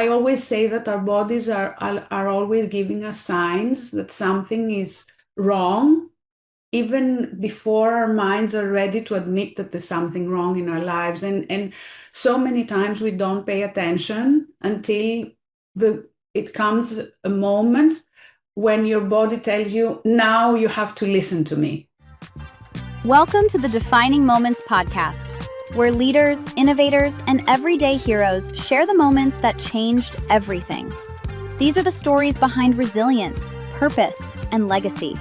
I always say that our bodies are always giving us signs that something is wrong, even before our minds are ready to admit that there's something wrong in our lives. And so many times we don't pay attention until it comes a moment when your body tells you, now you have to listen to me. Welcome to the Defining Moments podcast, where leaders, innovators, and everyday heroes share the moments that changed everything. These are the stories behind resilience, purpose, and legacy.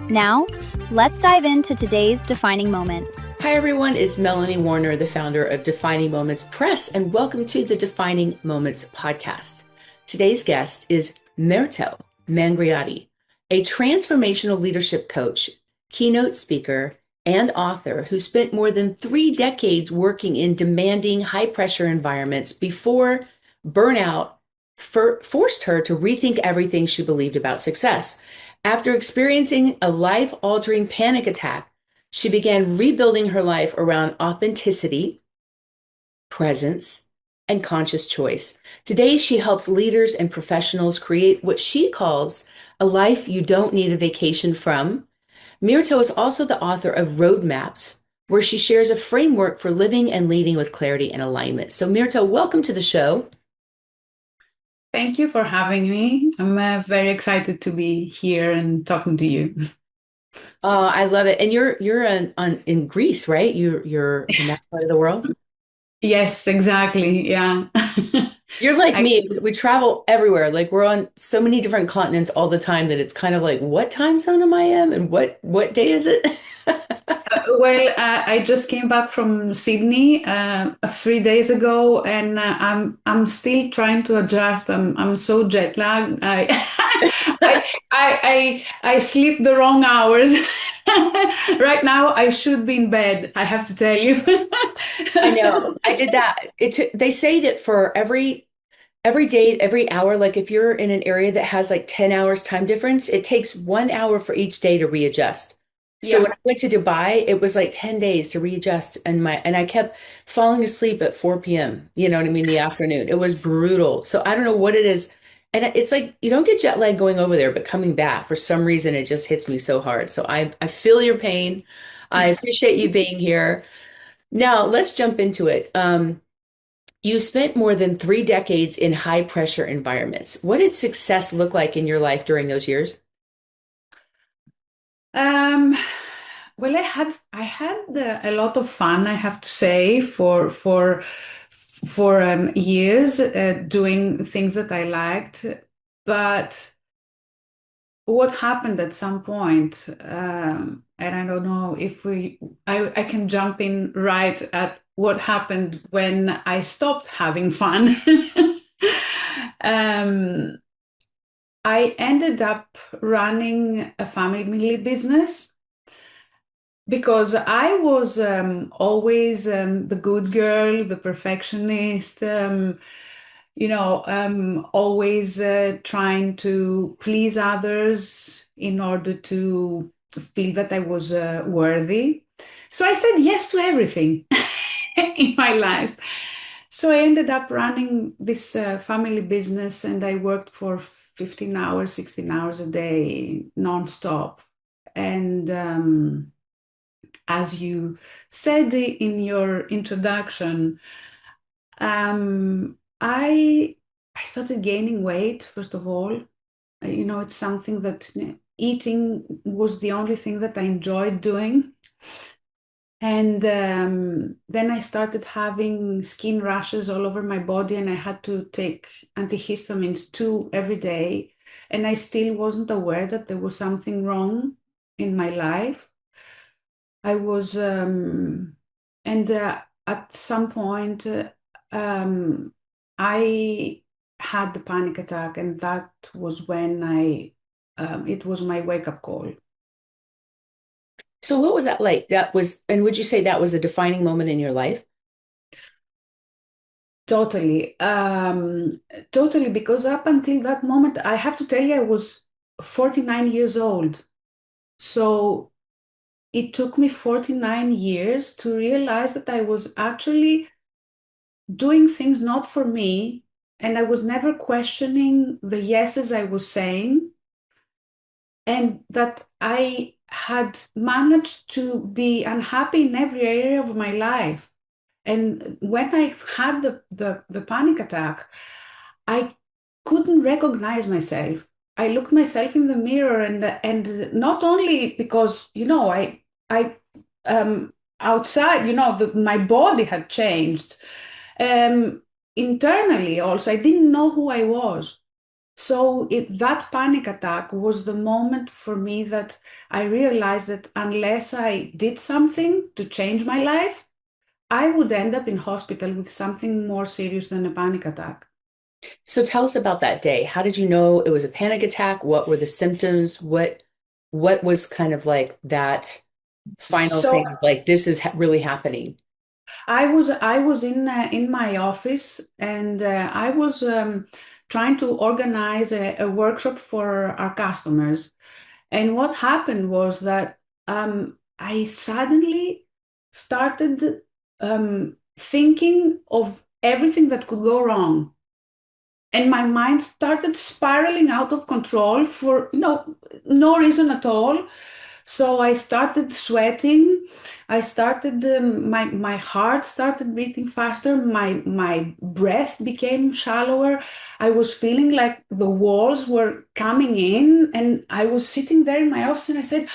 Now, let's dive into today's defining moment. Hi, everyone. It's Melanie Warner, the founder of Defining Moments Press, and welcome to the Defining Moments podcast. Today's guest is Myrto Mangrioti, a transformational leadership coach, keynote speaker, and author who spent more than 3 decades working in demanding, high-pressure environments before burnout forced her to rethink everything she believed about success. After experiencing a life-altering panic attack, she began rebuilding her life around authenticity, presence, and conscious choice. Today, she helps leaders and professionals create what she calls a life you don't need a vacation from. Myrto is also the author of Roadmaps, where she shares a framework for living and leading with clarity and alignment. So Myrto, welcome to the show. Thank you for having me. I'm very excited to be here and talking to you. I love it. And you're in Greece, right? You're in that part of the world? Yes, exactly. Yeah. You're like I, me. We travel everywhere. Like we're on so many different continents all the time that it's kind of like, what time zone am I in? And what day is it? I just came back from Sydney 3 days ago, and I'm still trying to adjust. I'm so jet lagged. I sleep the wrong hours. Right now, I should be in bed. I have to tell you. I know. I did that. They say that for every day, every hour, like if you're in an area that has like 10 hours time difference, it takes 1 hour for each day to readjust. So when Yeah. I went to Dubai, it was like 10 days to readjust and I kept falling asleep at 4 p.m., you know what I mean, the afternoon. It was brutal. So I don't know what it is. And it's like you don't get jet lag going over there, but coming back, for some reason, it just hits me so hard. So I feel your pain. I appreciate you being here. Now let's jump into it. You spent more than 3 decades in high pressure environments. What did success look like in your life during those years? Um, I had a lot of fun, I have to say, for years doing things that I liked. But what happened at some point, and I don't know if I can jump in right at what happened when I stopped having fun. Um, I ended up running a family business because I was always the good girl, the perfectionist, always trying to please others in order to feel that I was worthy. So I said yes to everything in my life. So I ended up running this family business, and I worked for 15 hours, 16 hours a day, nonstop. And as you said in your introduction, I started gaining weight, first of all. It's something that eating was the only thing that I enjoyed doing. And then I started having skin rashes all over my body, and I had to take antihistamines 2 every day. And I still wasn't aware that there was something wrong in my life. I was, and at some point, um, I had the panic attack, and that was when it was my wake-up call. So what was that like? And would you say that was a defining moment in your life? Totally. Totally, because up until that moment, I have to tell you, I was 49 years old. So it took me 49 years to realize that I was actually doing things not for me and I was never questioning the yeses I was saying, and that I had managed to be unhappy in every area of my life. And when I had the panic attack, I couldn't recognize myself. I looked myself in the mirror, and not only because, I outside, my body had changed. Um, Internally also, I didn't know who I was. So that panic attack was the moment for me that I realized that unless I did something to change my life, I would end up in hospital with something more serious than a panic attack. So tell us about that day. How did you know it was a panic attack? What were the symptoms? What was kind of like that final So thing, like this is really happening? I was in my office, and I was trying to organize a workshop for our customers. And what happened was that I suddenly started thinking of everything that could go wrong. And my mind started spiraling out of control for no reason at all. So I started sweating. I started my heart started beating faster. My breath became shallower. I was feeling like the walls were coming in, and I was sitting there in my office, and I said,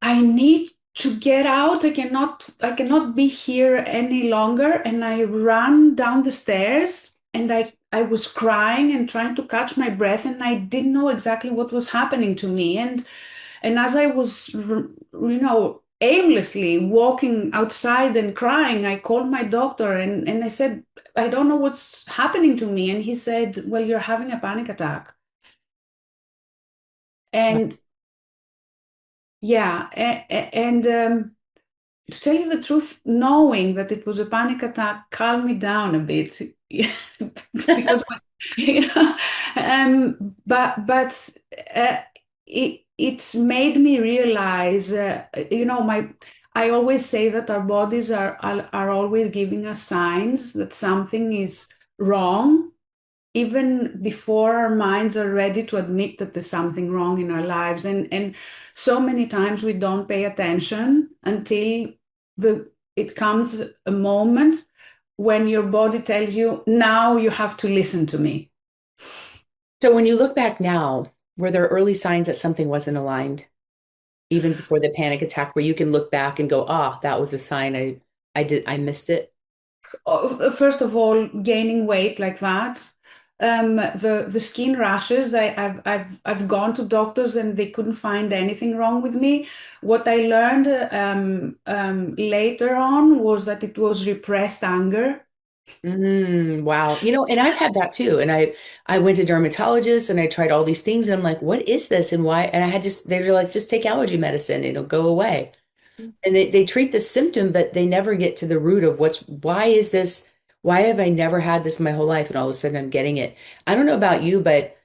I need to get out. I cannot be here any longer. And I ran down the stairs, and I was crying and trying to catch my breath, and I didn't know exactly what was happening to me. And as I was, aimlessly walking outside and crying, I called my doctor, and I said, I don't know what's happening to me. And he said, well, you're having a panic attack. And yeah, and to tell you the truth, knowing that it was a panic attack calmed me down a bit. Because you know, but it's made me realize, my I always say that our bodies are always giving us signs that something is wrong, even before our minds are ready to admit that there's something wrong in our lives. And so many times we don't pay attention until the it comes a moment when your body tells you, now you have to listen to me. So when you look back now, were there early signs that something wasn't aligned, even before the panic attack, where you can look back and go, "Ah, that was a sign. I missed it." First of all, gaining weight like that. The skin rashes. I've gone to doctors, and they couldn't find anything wrong with me. What I learned later on was that it was repressed anger. Wow. And I've had that too. And I went to dermatologists and I tried all these things and I'm like, what is this and why? And they're like, just take allergy medicine, it'll go away. And they treat the symptom, but they never get to the root of why is this? Why have I never had this my whole life? And all of a sudden I'm getting it. I don't know about you, but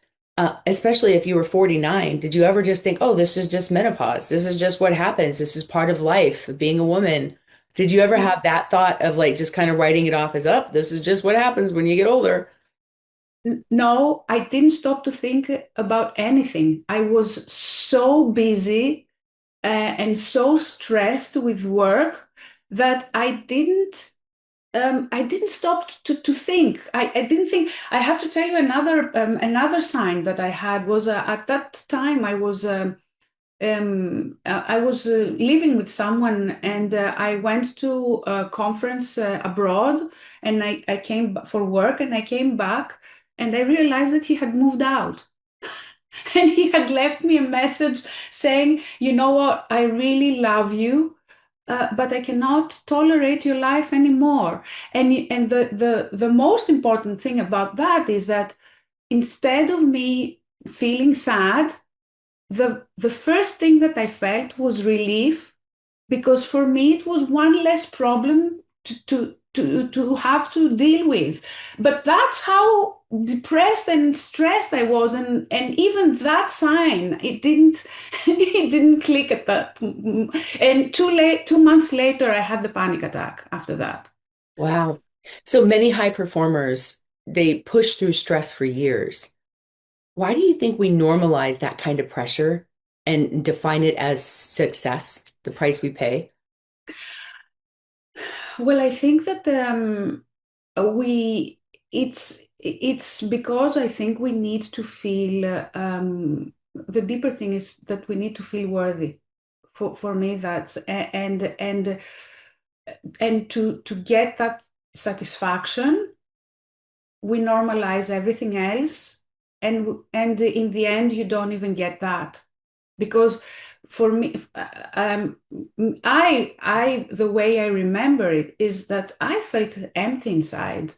especially if you were 49, did you ever just think, oh, this is just menopause? This is just what happens. This is part of life, of being a woman. Did you ever have that thought of like just kind of writing it off as up? This is just what happens when you get older. No, I didn't stop to think about anything. I was so busy and so stressed with work that I didn't stop to think. I didn't think. I have to tell you another sign that I had was, at that time I was living with someone, and I went to a conference abroad, and I came for work, and I came back, and I realized that he had moved out. And he had left me a message saying, you know what, I really love you, but I cannot tolerate your life anymore. And the most important thing about that is that instead of me feeling sad, the first thing that I felt was relief, because for me it was one less problem to have to deal with. But that's how depressed and stressed I was, and even that sign, it didn't it didn't click at that. And 2 months later, I had the panic attack after that. Wow. So many high performers they push through stress for years. Why do you think we normalize that kind of pressure and define it as success, the price we pay? Well, I think that we it's because I think we need to feel the deeper thing is that we need to feel worthy. For me, that's and to get that satisfaction, we normalize everything else, and in the end, you don't even get that because for me, I the way I remember it is that I felt empty inside.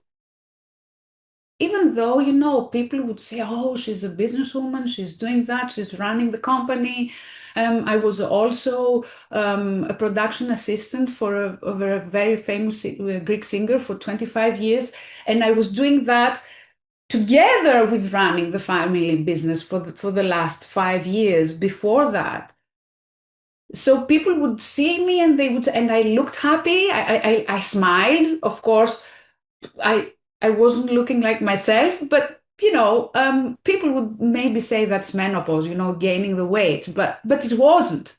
Even though, people would say, oh, she's a businesswoman, she's doing that, she's running the company. I was also a production assistant for a very famous Greek singer for 25 years. And I was doing that together with running the family business for the last 5 years before that. So people would see me and I looked happy. I smiled. Of course, I wasn't looking like myself, but people would maybe say that's menopause, gaining the weight, but it wasn't.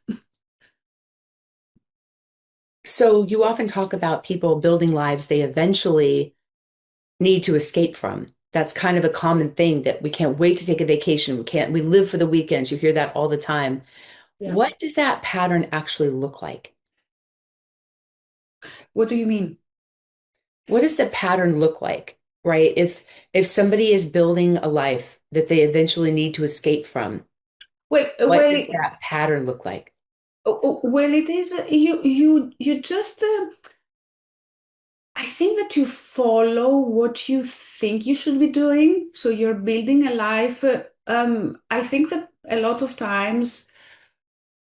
So you often talk about people building lives they eventually need to escape from. That's kind of a common thing that we can't wait to take a vacation. We live for the weekends. You hear that all the time. Yeah. What does that pattern actually look like? What do you mean? What does the pattern look like, right? If somebody is building a life that they eventually need to escape from, Well, what does that pattern look like? well, it is you just. I think that you follow what you think you should be doing. So you're building a life. I think that a lot of times,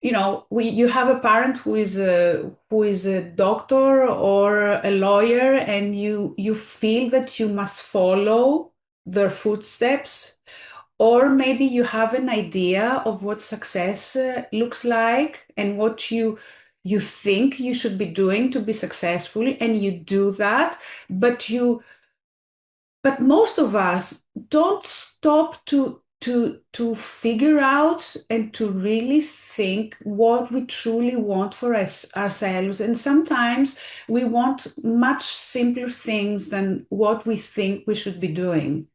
you have a parent who is a doctor or a lawyer, and you feel that you must follow their footsteps, or maybe you have an idea of what success looks like and what you think you should be doing to be successful, and you do that, but most of us don't stop to figure out and to really think what we truly want for ourselves. And sometimes we want much simpler things than what we think we should be doing.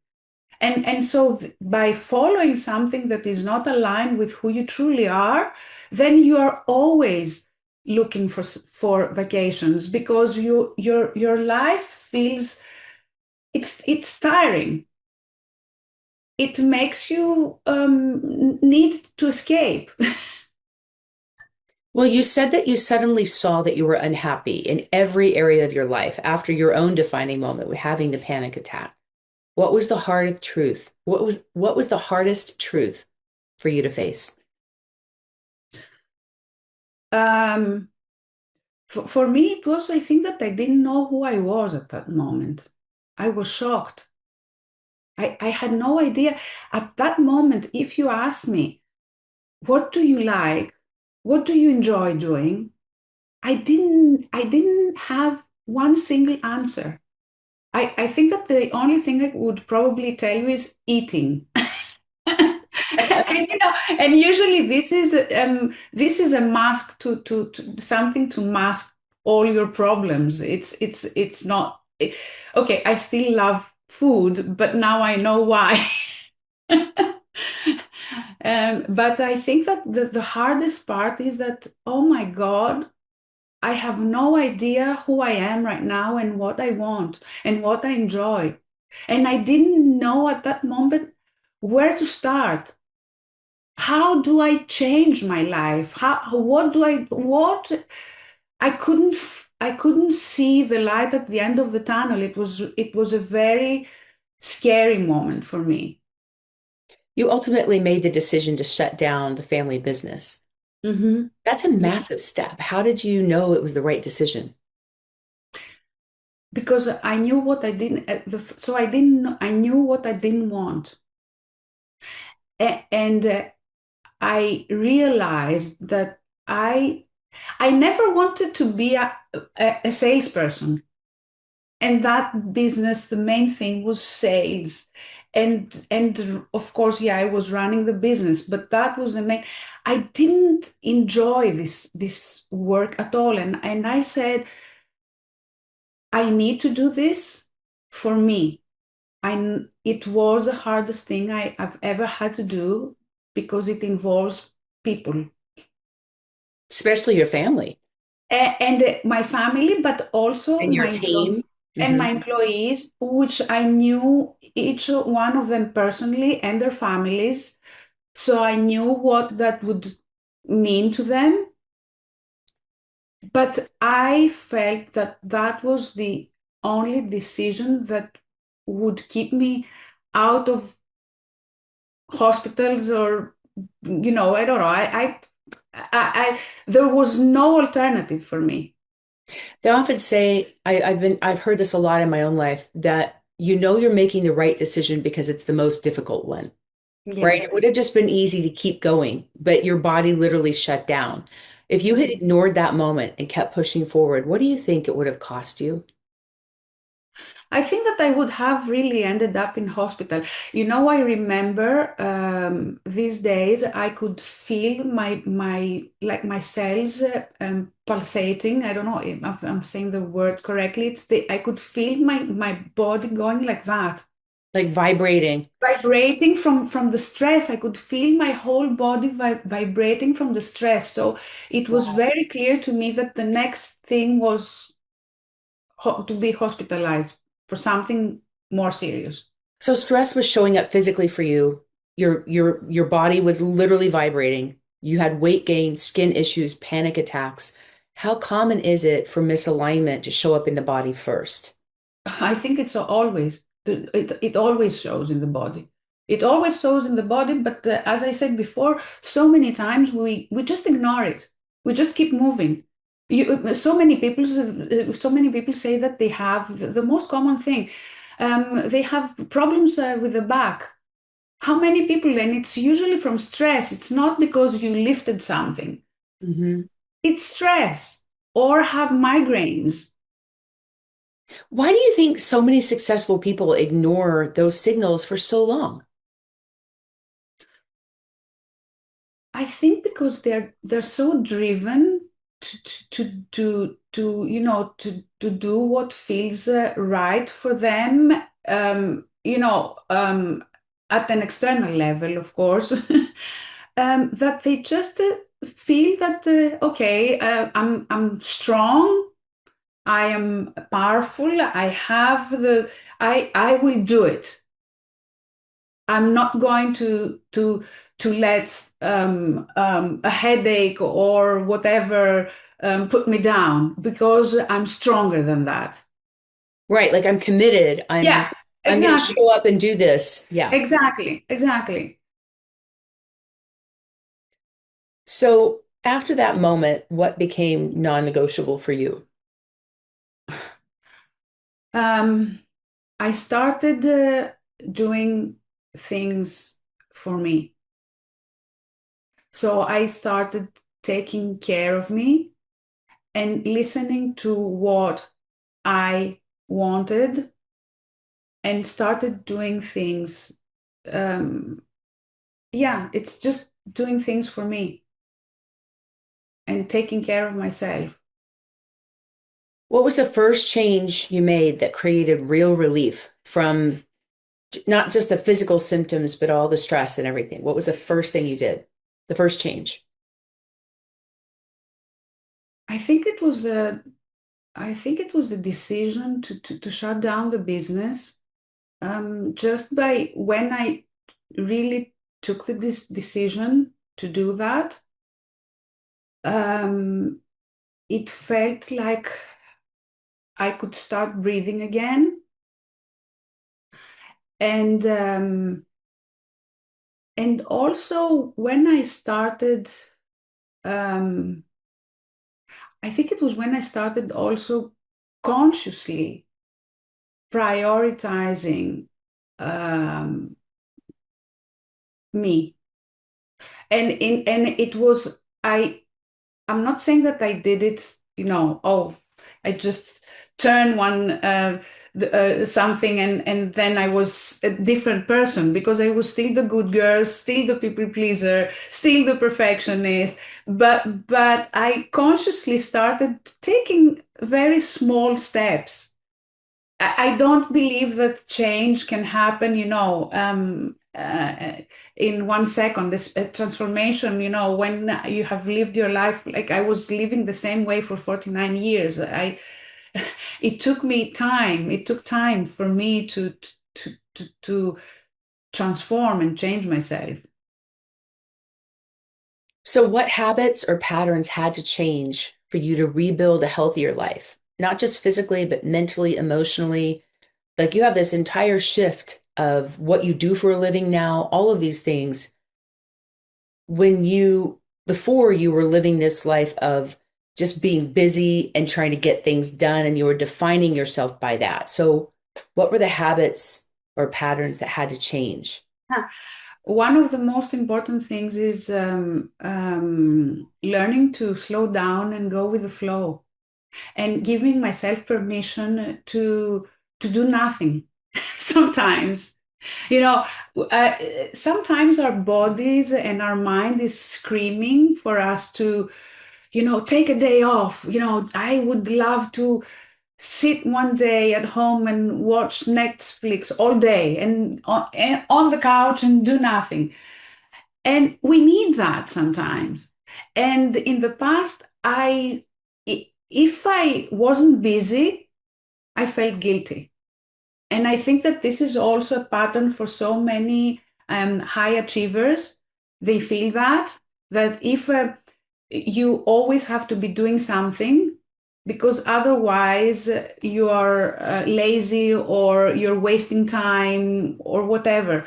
And so by following something that is not aligned with who you truly are, then you are always looking for vacations because your life feels it's tiring. It makes you need to escape. Well, you said that you suddenly saw that you were unhappy in every area of your life after your own defining moment with having the panic attack. What was the hardest truth? What was the hardest truth for you to face? um, for me, it was, I think that I didn't know who I was at that moment. I was shocked. I had no idea. At that moment, if you asked me, what do you like? What do you enjoy doing? I didn't have one single answer. I think that the only thing I would probably tell you is eating. And usually this is a mask to something to mask all your problems. It's not okay. I still love food, but now I know why. But I think that the hardest part is that, oh my God, I have no idea who I am right now and what I want and what I enjoy. And I didn't know at that moment where to start. How do I change my life? What I couldn't see the light at the end of the tunnel. It was a very scary moment for me. You ultimately made the decision to shut down the family business. Hmm. That's a massive step. How did you know it was the right decision? Because I knew what I didn't, so I didn't, I knew what I didn't want. And I realized that I never wanted to be a salesperson. and that business, the main thing was sales. And of course, yeah, I was running the business, but that was the main. I didn't enjoy this work at all. And I said, I need to do this for me. It was the hardest thing I've ever had to do because it involves people Especially your family and my family, but also and your team. my Mhm. employees, which I knew each one of them personally and their families. So I knew what that would mean to them. But I felt that that was the only decision that would keep me out of hospitals or, I don't know. There was no alternative for me. They often say, I've heard this a lot in my own life, that you know you're making the right decision because it's the most difficult one, Yeah. right? It would have just been easy to keep going, but your body literally shut down. If you had ignored that moment and kept pushing forward, what do you think it would have cost you? I think that I would have really ended up in hospital. I remember these days I could feel my cells pulsating. I don't know if I'm saying the word correctly. I could feel my body going like that, Like vibrating. vibrating from the stress. I could feel my whole body vibrating from the stress. So it was Wow. very clear to me that the next thing was to be hospitalized for something more serious. So stress was showing up physically for you. Your body was literally vibrating. You had weight gain, skin issues, panic attacks. How common is it for misalignment to show up in the body first? I think it's always, it always shows in the body. It always shows in the body, but as I said before, so many times we just ignore it. We just keep moving. So many people say that they have the most common thing. They have problems with the back. How many people? And it's usually from stress. It's not because you lifted something. Mhm. It's stress or have migraines. Why do you think so many successful people ignore those signals for so long? I think because they're so driven to do what feels right for them, at an external level, of course, that they just feel that okay, I'm strong, I am powerful, I will do it. I'm not going to let a headache or whatever put me down because I'm stronger than that. Right, like I'm committed. Yeah, I'm going to exactly, show up and do this. Yeah. exactly. So after that moment, what became non-negotiable for you? Um, I started doing things for me. So I started taking care of me and listening to what I wanted and started doing things. Um, yeah, it's just doing things for me and taking care of myself. What was the first change you made that created real relief from not just the physical symptoms, but all the stress and everything? What was the first thing you did? The first change? I think it was the I think it was the decision to shut down the business. Just by when I really took this decision to do that, um, it felt like I could start breathing again. And also when I started, um, I think it was when I started also consciously prioritizing um, me. And it was I'm not saying that I did it, oh, I just turn something, and then I was a different person because I was still the good girl, still the people pleaser, still the perfectionist. But I consciously started taking very small steps. I don't believe that change can happen, in 1 second. This transformation, when you have lived your life, like I was living the same way for 49 years. It took me time. It took time for me to transform and change myself. So, what habits or patterns had to change for you to rebuild a healthier life? Not just physically, but mentally, emotionally. Like you have this entire shift of what you do for a living now, all of these things. Before you were living this life of just being busy and trying to get things done, and you were defining yourself by that. So, what were the habits or patterns that had to change? Huh. One of the most important things is learning to slow down and go with the flow, and giving myself permission to do nothing. Sometimes, you know, uh, sometimes our bodies and our mind is screaming for us to, take a day off. I would love to sit one day at home and watch Netflix all day and on the couch and do nothing. And we need that sometimes. And in the past, if I wasn't busy, I felt guilty. And I think that this is also a pattern for so many high achievers. They feel that if you always have to be doing something, because otherwise you are lazy or you're wasting time or whatever.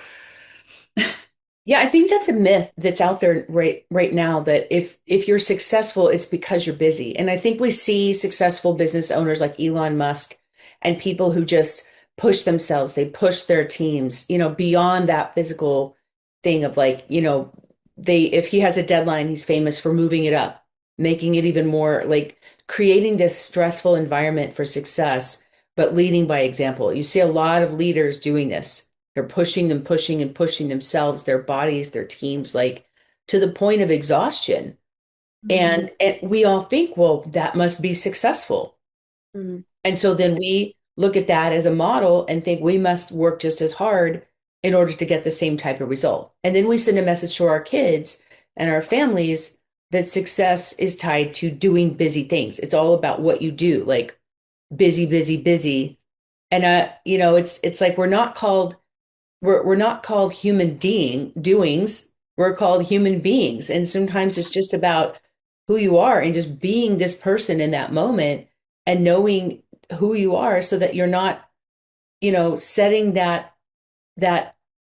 Yeah, I think that's a myth that's out there right now that if you're successful, it's because you're busy. And I think we see successful business owners like Elon Musk and people who just push themselves, they push their teams, beyond that physical thing of like, they if he has a deadline, he's famous for moving it up, making it even more like creating this stressful environment for success, but leading by example. You see a lot of leaders doing this. They're pushing them, pushing and pushing themselves, their bodies, their teams, like to the point of exhaustion. Mhm. And we all think, well, that must be successful. Mhm. And so then we look at that as a model and think we must work just as hard in order to get the same type of result. And then we send a message to our kids and our families that success is tied to doing busy things. It's all about what you do, like busy, busy, busy. And it's like we're not called human doings. We're called human beings. And sometimes it's just about who you are and just being this person in that moment and knowing who you are so that you're not, setting that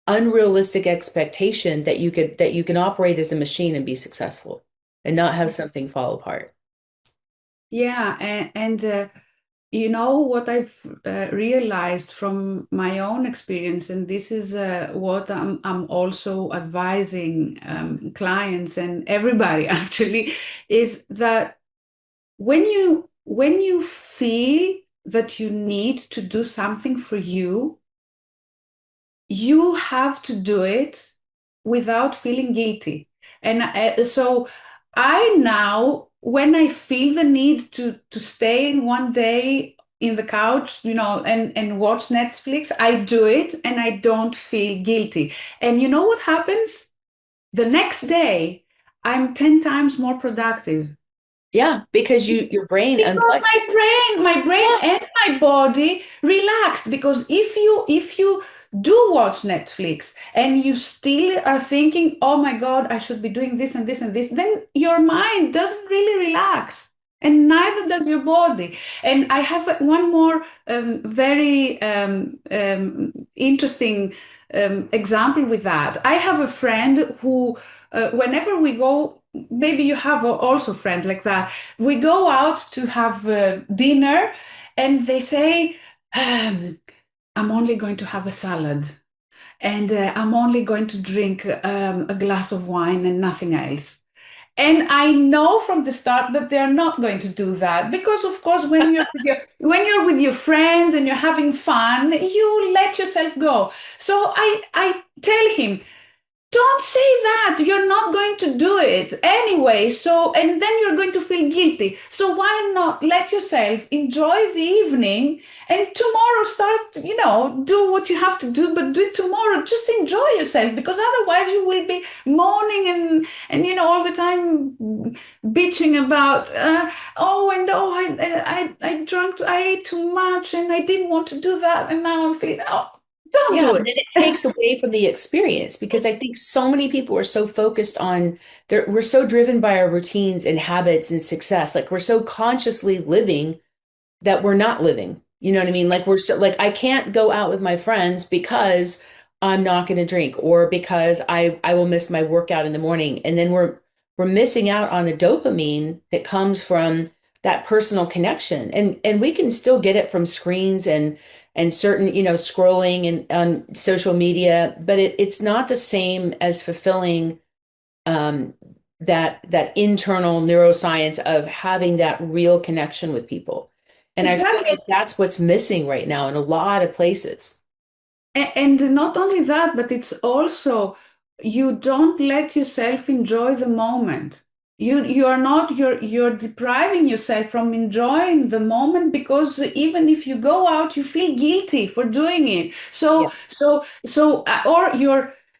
unrealistic expectation that you can operate as a machine and be successful and not have something fall apart. Yeah, and what I've realized from my own experience, and this is what I'm also advising clients and everybody actually, is that when you feel that you need to do something for you, you have to do it without feeling guilty. And so I now, when I feel the need to stay in one day in the couch, and watch Netflix, I do it and I don't feel guilty. And you know what happens? The next day, I'm 10 times more productive. Yeah, because your brain Because unplugged. my brain Yeah. and my body relaxed. Because if you do watch Netflix and you still are thinking, oh my God, I should be doing this and this and this, then your mind doesn't really relax. And neither does your body. And I have one more very interesting example with that. I have a friend who, whenever we go, maybe you have also friends like that, we go out to have dinner and they say, I'm only going to have a salad and I'm only going to drink a glass of wine and nothing else. And I know from the start that they're not going to do that because, of course, when you're with your friends and you're having fun, you let yourself go. So I tell him, don't say that. You're not going to do it anyway. So, and then you're going to feel guilty. So why not let yourself enjoy the evening and tomorrow start, do what you have to do, but do it tomorrow. Just enjoy yourself because otherwise you will be moaning and all the time bitching about, I drank, I ate too much and I didn't want to do that. And now I'm feeling, oh, don't Yeah, do and it. then it takes away from the experience because I think so many people are so focused on we're so driven by our routines and habits and success. Like we're so consciously living that we're not living. You know what I mean? Like we're so like I can't go out with my friends because I'm not going to drink or because I will miss my workout in the morning. And then we're missing out on the dopamine that comes from that personal connection. And we can still get it from screens and certain, scrolling and on social media, but it's not the same as fulfilling um that internal neuroscience of having that real connection with people. And I feel Exactly. like that's what's missing right now in a lot of places. And not only that, but it's also you don't let yourself enjoy the moment. You are not you're depriving yourself from enjoying the moment because even if you go out, you feel guilty for doing it. Yeah. Or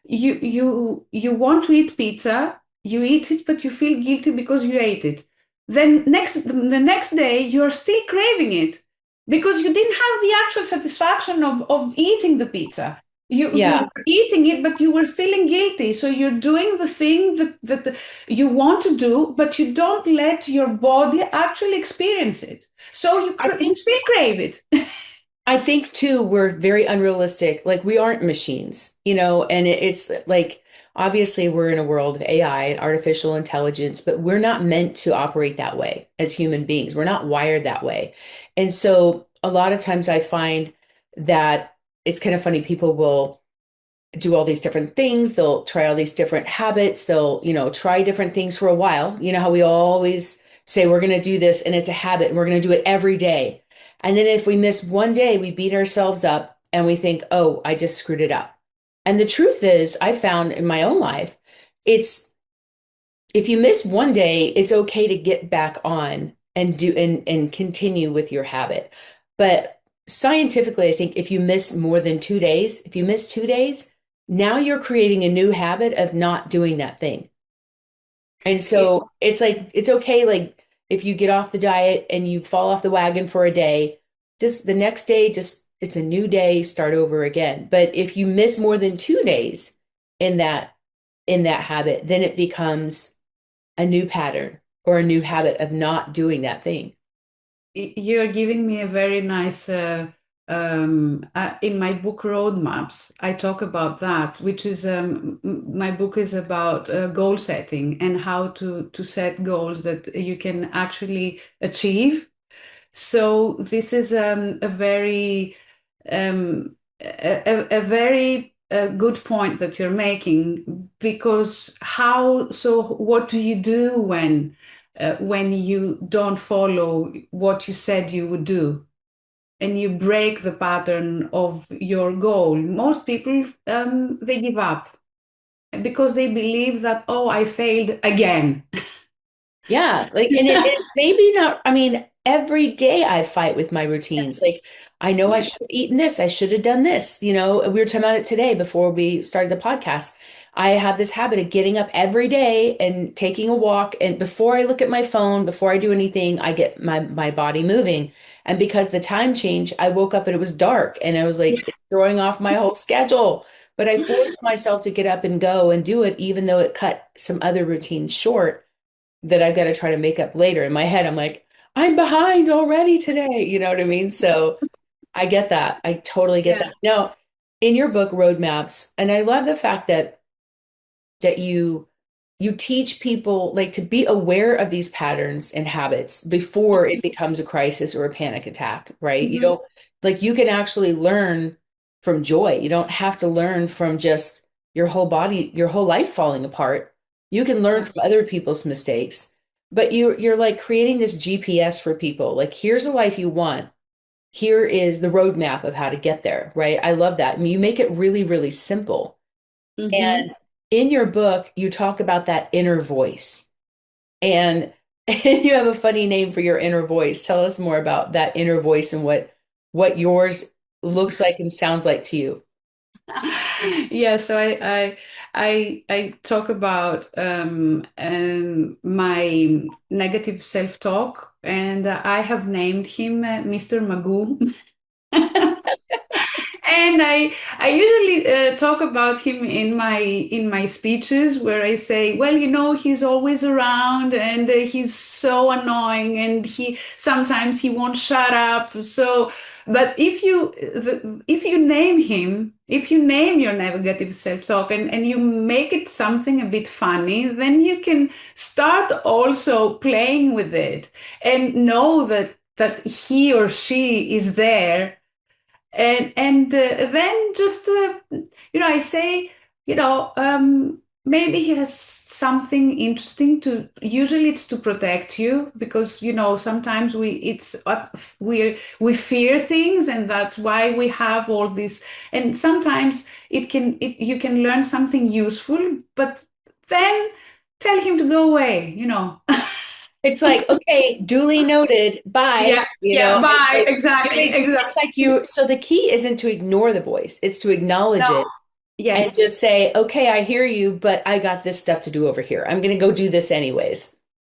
you want to eat pizza, you eat it, but you feel guilty because you ate it. Then the next day you're still craving it because you didn't have the actual satisfaction of eating the pizza. You Yeah. were eating it, but you were feeling guilty. So you're doing the thing that you want to do, but you don't let your body actually experience it. So I you think still crave it. I think too, we're very unrealistic. Like we aren't machines, and it's like obviously we're in a world of AI and artificial intelligence, but we're not meant to operate that way as human beings. We're not wired that way. And so a lot of times I find that it's kind of funny, people will do all these different things. They'll try all these different habits. They'll, try different things for a while. You know how we always say we're going to do this and it's a habit and we're going to do it every day. And then if we miss one day, we beat ourselves up and we think, oh, I just screwed it up. And the truth is, I found in my own life, it's if you miss one day, it's okay to get back on and do and continue with your habit. But scientifically, I think if you miss more than 2 days, if you miss 2 days, now you're creating a new habit of not doing that thing. And so it's like it's okay, like if you get off the diet and you fall off the wagon for a day, just the next day, just it's a new day, start over again. But if you miss more than 2 days in that habit, then it becomes a new pattern or a new habit of not doing that thing. You're giving me a very nice, in my book Roadmaps, I talk about that, which is my book is about goal setting and how to set goals that you can actually achieve. So this is a very good point that you're making because what do you do when you don't follow what you said you would do and you break the pattern of your goal? Most people they give up because they believe that, oh, I failed again. Yeah, like, and it maybe not, I mean, every day I fight with my routines. Like, I know I Yeah. should have eaten this, I should have done this. We were talking about it today before we started the podcast. I have this habit of getting up every day and taking a walk. And before I look at my phone, before I do anything, I get my body moving. And because the time changed, I woke up and it was dark and I was like throwing off my whole schedule. But I forced myself to get up and go and do it, even though it cut some other routines short that I've got to try to make up later. In my head, I'm like, I'm behind already today. You know what I mean? So I get that. I totally get Yeah. that. No, in your book, Roadmaps, and I love the fact that you teach people like to be aware of these patterns and habits before it becomes a crisis or a panic attack, right? You Mhm. don't like you can actually learn from joy. You don't have to learn from just your whole body, your whole life falling apart. You can learn Yeah. from other people's mistakes, but you're like creating this GPS for people. Like, here's a life you want. Here is the roadmap of how to get there, right? I love that. I mean, you make it really, really simple. Mm-hmm. And in your book, you talk about that inner voice. And you have a funny name for your inner voice. Tell us more about that inner voice and what yours looks like and sounds like to you. Yeah, so I talk about my negative self-talk, and I have named him Mr. Magoo. And I usually talk about him in my speeches where I say, well, he's always around and he's so annoying and he sometimes he won't shut up. So, but if you name him, if you name your negative self-talk and you make it something a bit funny, then you can start also playing with it and know that he or she is there and then just I say maybe he has something interesting to usually it's to protect you because sometimes we fear things and that's why we have all this and sometimes you can learn something useful but then tell him to go away. It's like, okay, duly noted. Bye. Yeah, yeah, It's bye, like exactly, it's like exactly. you, so the key isn't to ignore the voice, it's to acknowledge No, it and yes. just say, okay, I hear you, but I got this stuff to do over here. I'm going to go do this anyways.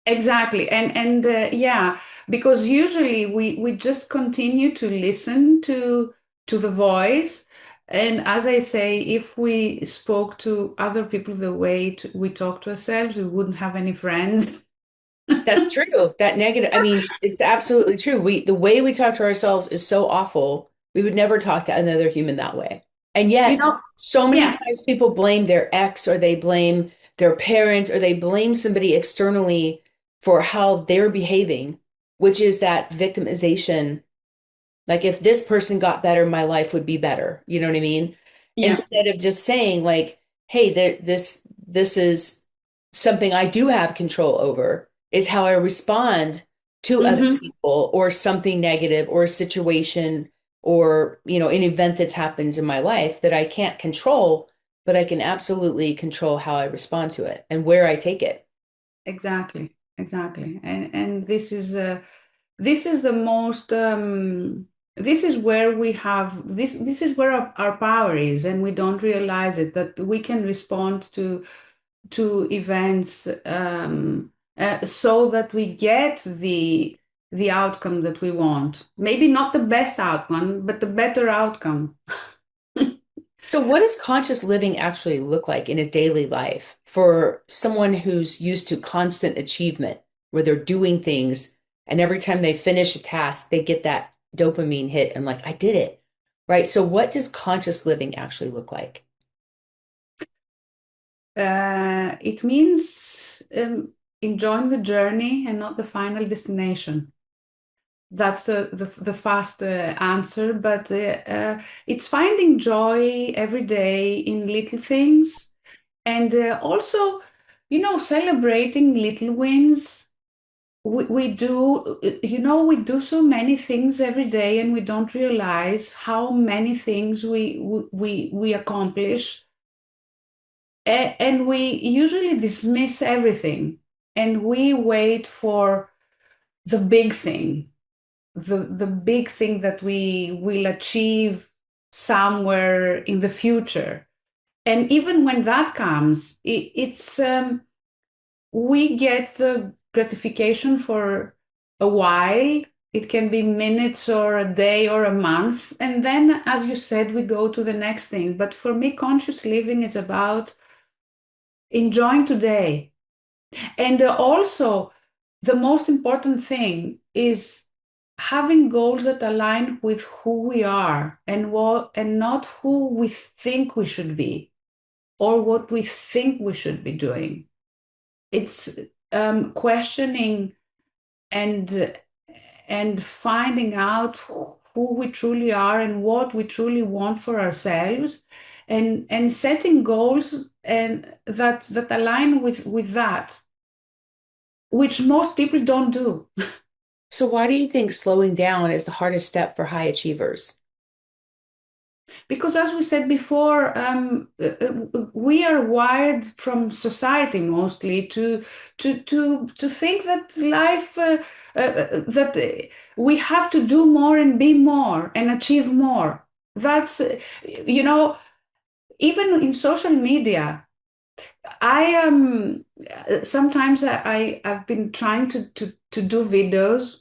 Exactly. And yeah, because usually we just continue to listen to the voice. And as I say, if we spoke to other people the way we talk to ourselves, we wouldn't have any friends. That's true. That negative, I mean, it's absolutely true. The way we talk to ourselves is so awful. We would never talk to another human that way. And You yet, know, so many yeah. times people blame their ex or they blame their parents or they blame somebody externally for how they're behaving, which is that victimization. Like, if this person got better, my life would be better. You know what I mean? Yeah. Instead of just saying like, hey, this is something I do have control over, is how I respond to other Hmm. people or something negative or a situation or, an event that's happened in my life that I can't control, but I can absolutely control how I respond to it and where I take it. Exactly. Exactly. And this is the most this is where we have this is where our power is and we don't realize it that we can respond to events so that we get the outcome that we want, maybe not the best outcome but the better outcome. So, what does conscious living actually look like in a daily life for someone who's used to constant achievement, where they're doing things and every time they finish a task, they get that dopamine hit and like, I did it, right? So, what does conscious living actually look like? It means enjoying the journey and not the final destination. That's the fast answer, but it's finding joy every day in little things and also, celebrating little wins. We do, we do so many things every day and we don't realize how many things we accomplish. And we usually dismiss everything and we wait for the big thing the big thing that we will achieve somewhere in the future. And even when that comes, it's we get the gratification for a while. It can be minutes or a day or a month. And then, as you said, we go to the next thing. But for me, conscious living is about enjoying today. And also, the most important thing is having goals that align with who we are and not who we think we should be or what we think we should be doing. It's questioning and and finding out who we truly are and what we truly want for ourselves and setting goals and that align with that, which most people don't do. So why do you think slowing down is the hardest step for high achievers? Because as we said before, we are wired from society mostly to think that life that we have to do more and be more and achieve more. That's you know, even in social media, I am sometimes I've been trying to do videos,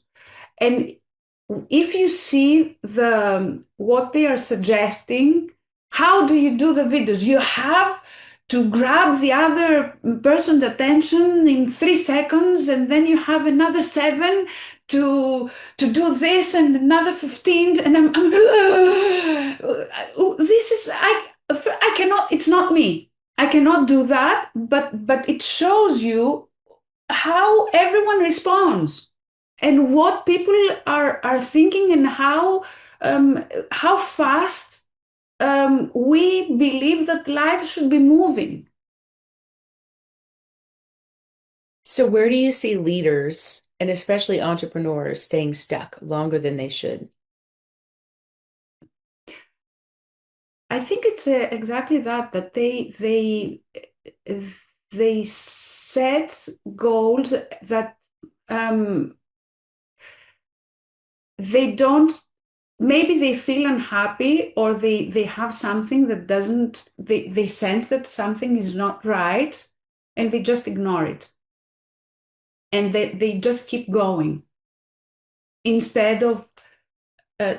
and if you see what they are suggesting, how do you do the videos? You have to grab the other person's attention in 3 seconds, and then you have another seven to do this, and another 15, and I'm this is I cannot. It's not me. I cannot do that. But it shows you how everyone responds and what people are thinking, and how fast we believe that life should be moving. So where do you see leaders and especially entrepreneurs staying stuck longer than they should? I think it's exactly that they set goals that um, they don't, maybe they feel unhappy, or they have something that doesn't, they sense that something is not right, and they just ignore it, and they just keep going instead of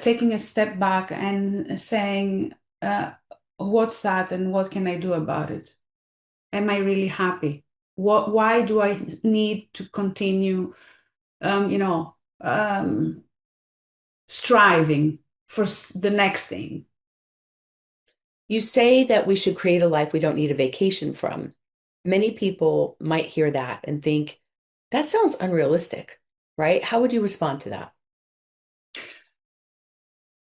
taking a step back and saying, uh, what's that and what can I do about it? Am I really happy? Why do I need to continue um, you know striving for the next thing? You say that we should create a life we don't need a vacation from. Many people might hear that and think, that sounds unrealistic, right? How would you respond to that?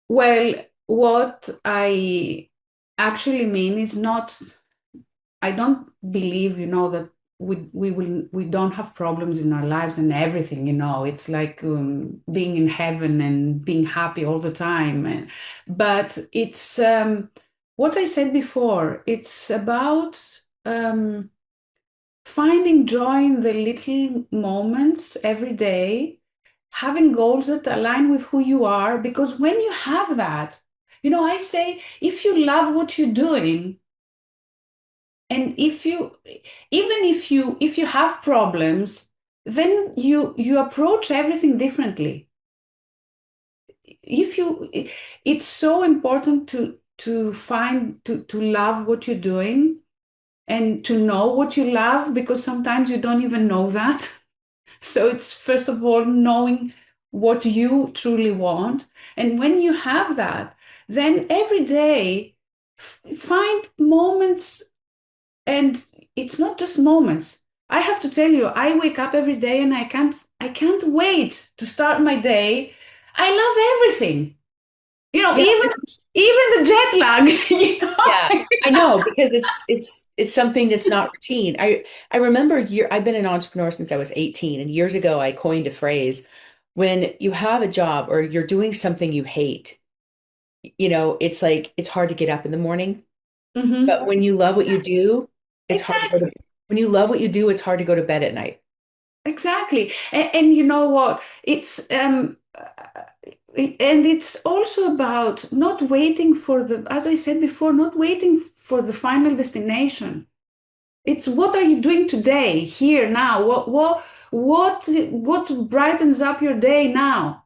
Well, what I actually mean is not, I don't believe, that we don't have problems in our lives and everything, it's like being in heaven and being happy all the time. But it's what I said before, it's about finding joy in the little moments every day, having goals that align with who you are. Because when you have that, I say, if you love what you're doing, and if you have problems, then you approach everything differently. If you It's so important to love what you're doing and to know what you love, because sometimes you don't even know that. So it's first of all knowing what you truly want. And when you have that, then every day find moments. And it's not just moments. I have to tell you, I wake up every day and I can't wait to start my day. I love everything. Yeah, Even the jet lag, yeah, I know because it's something that's not routine. I remember I've been an entrepreneur since I was 18, and years ago I coined a phrase, when you have a job or you're doing something you hate, it's like it's hard to get up in the morning. Hmm. But when you love what you do, it's hard to go to Exactly. when you love what you do, it's hard to go to bed at night. Exactly. And you know what? And it's also about not waiting for as I said before, not waiting for the final destination. It's what are you doing today, here, now? What brightens up your day now?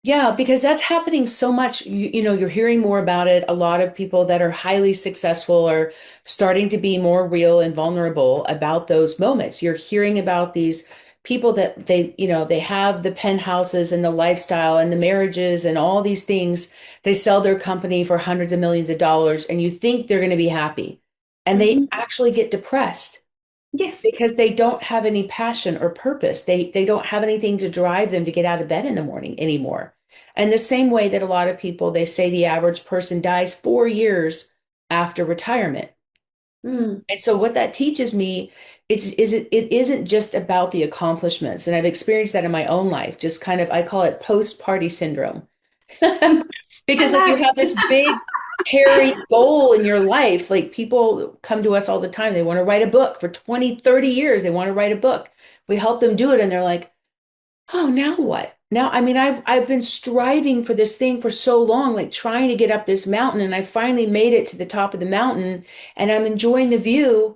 Yeah, because that's happening so much. You're hearing more about it. A lot of people that are highly successful are starting to be more real and vulnerable about those moments. You're hearing about these people that they have the penthouses and the lifestyle and the marriages and all these things. They sell their company for hundreds of millions of dollars, and you think they're going to be happy. And they Hmm. actually get depressed Yes. because they don't have any passion or purpose. They don't have anything to drive them to get out of bed in the morning anymore. And the same way that a lot of people, they say the average person dies 4 years after retirement. Mm. And so what that teaches me it isn't just about the accomplishments. And I've experienced that in my own life, just kind of, I call it post-party syndrome. I Because like you like. have this big, hairy goal in your life. Like people come to us all the time. They want to write a book for 20, 30 years. They want to write a book. We help them do it and they're like, oh, now what? Now, I mean, I've been striving for this thing for so long, like trying to get up this mountain, and I finally made it to the top of the mountain and I'm enjoying the view,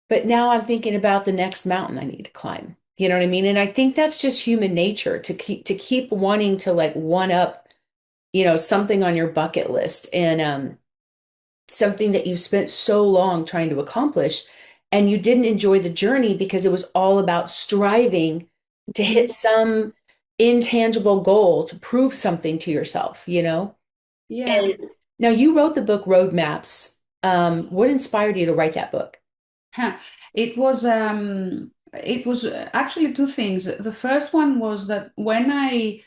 but now I'm thinking about the next mountain I need to climb. You know what I mean? And I think that's just human nature to keep wanting to like one up, something on your bucket list and something that you spent so long trying to accomplish and you didn't enjoy the journey because it was all about striving to hit some intangible goal to prove something to yourself, you know? Yeah. And now you wrote the book Roadmaps. What inspired you to write that book? Huh. It was actually two things. The first one was that when I